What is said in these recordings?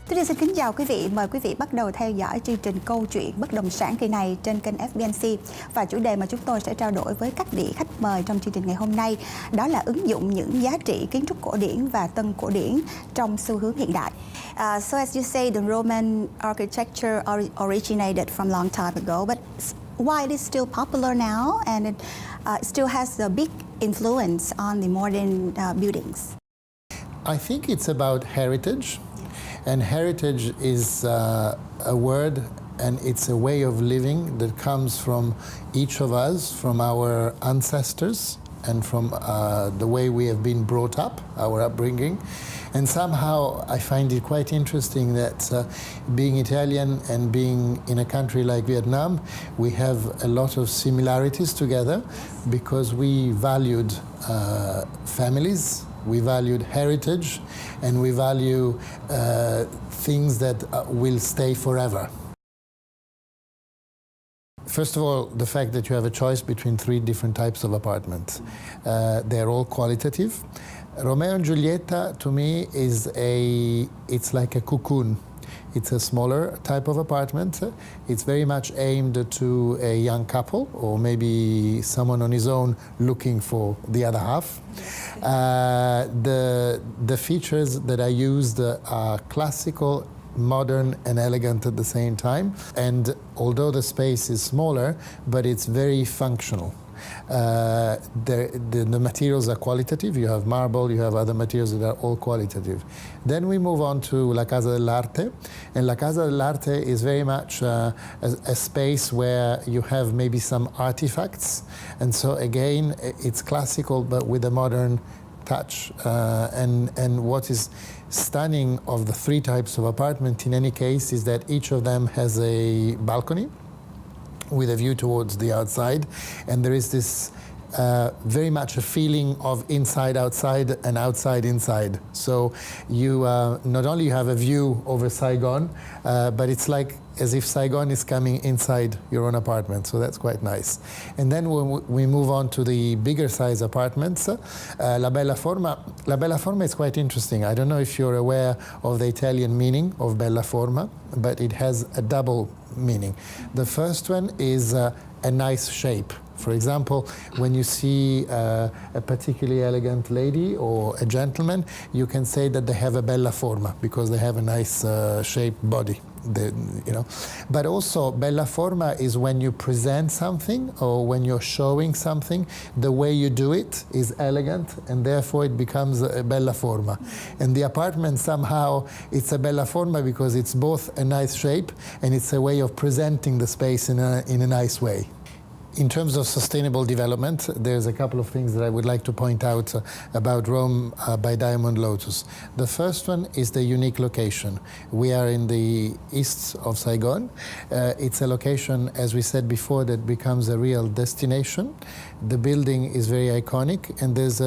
Tôi xin kính chào quý vị. Mời quý vị bắt đầu theo dõi chương trình câu chuyện bất động sản kỳ này trên kênh Fbnc. Và chủ đề mà chúng tôi sẽ trao đổi với các vị khách mời trong chương trình ngày hôm nay đó là ứng dụng những giá trị kiến trúc cổ điển và tân cổ điển trong xu hướng hiện đại. So as you say, the Roman architecture originated from long time ago, but why it is still popular now and it still has a big influence on the modern buildings? I think it's about heritage. And heritage is a word, and it's a way of living that comes from each of us, from our ancestors, and from the way we have been brought up, our upbringing. And somehow I find it quite interesting that being Italian and being in a country like Vietnam, we have a lot of similarities together because we valued families, we valued heritage, and we value things that will stay forever. First of all, the fact that you have a choice between 3 different types of apartments. They're all qualitative. Romeo and Giulietta, to me, it's like a cocoon. It's a smaller type of apartment. It's very much aimed to a young couple or maybe someone on his own looking for the other half. The features that I used are classical, modern and elegant at the same time. And although the space is smaller, but it's very functional. The materials are qualitative. You have marble, you have other materials that are all qualitative. Then we move on to La Casa dell'Arte, and La Casa dell'Arte is very much a space where you have maybe some artifacts, and so again it's classical but with a modern touch. And what is stunning of the 3 types of apartment in any case is that each of them has a balcony with a view towards the outside, and there is this very much a feeling of inside outside and outside inside. So you not only have a view over Saigon, but it's like as if Saigon is coming inside your own apartment, so that's quite nice. And then when we move on to the bigger size apartments, La Bella Forma. La Bella Forma is quite interesting. I don't know if you're aware of the Italian meaning of Bella Forma, but it has a double meaning. The first one is a nice shape. For example, when you see a particularly elegant lady or a gentleman, you can say that they have a bella forma because they have a nice shaped body. But also bella forma is when you present something or when you're showing something, the way you do it is elegant, and therefore it becomes a bella forma. And the apartment somehow it's a bella forma because it's both a nice shape and it's a way of presenting the space in a nice way. In terms of sustainable development, there's a couple of things that I would like to point out about Rome by Diamond Lotus. The first one is the unique location. We are in the east of Saigon. It's a location, as we said before, that becomes a real destination. The building is very iconic, and there's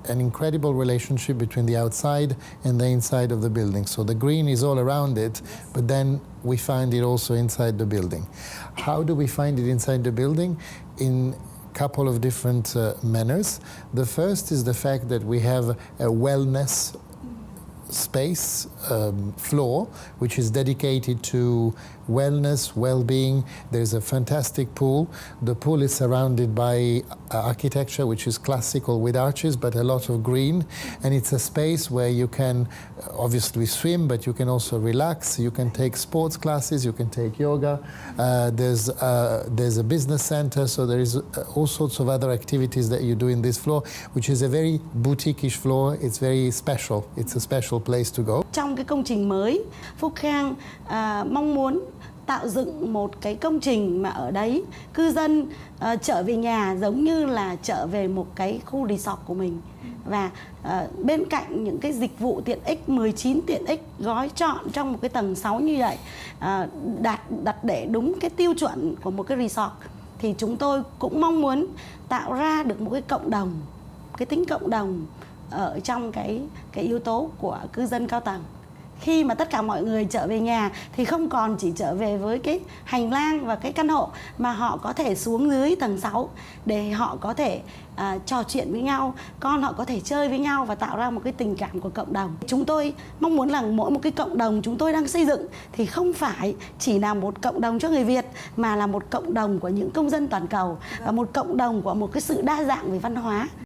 an incredible relationship between the outside and the inside of the building. So the green is all around it, but then we find it also inside the building. How do we find it inside the building? In a couple of different manners. The first is the fact that we have a wellness space, floor, which is dedicated to wellness, well-being. There's a fantastic pool. The pool is surrounded by architecture which is classical with arches but a lot of green, and it's a space where you can obviously swim, but you can also relax. You can take sports classes, you can take yoga. There's a business center, so there is all sorts of other activities that you do in this floor, which is a very boutique-ish floor. It's very special. It's a special place to go. Trong cái công trình mới, Phúc Khang mong muốn tạo dựng một cái công trình mà ở đấy cư dân trở về nhà giống như là trở về một cái khu resort của mình. Và bên cạnh những cái dịch vụ tiện ích, 19 tiện ích gói trọn trong một cái tầng 6 như vậy, đặt để đúng cái tiêu chuẩn của một cái resort, thì chúng tôi cũng mong muốn tạo ra được một cái cộng đồng, cái tính cộng đồng ở trong cái yếu tố của cư dân cao tầng. Khi mà tất cả mọi người trở về nhà thì không còn chỉ trở về với cái hành lang và cái căn hộ, mà họ có thể xuống dưới tầng 6 để họ có thể trò chuyện với nhau, con họ có thể chơi với nhau và tạo ra một cái tình cảm của cộng đồng. Chúng tôi mong muốn là mỗi một cái cộng đồng chúng tôi đang xây dựng thì không phải chỉ là một cộng đồng cho người Việt, mà là một cộng đồng của những công dân toàn cầu và một cộng đồng của một cái sự đa dạng về văn hóa.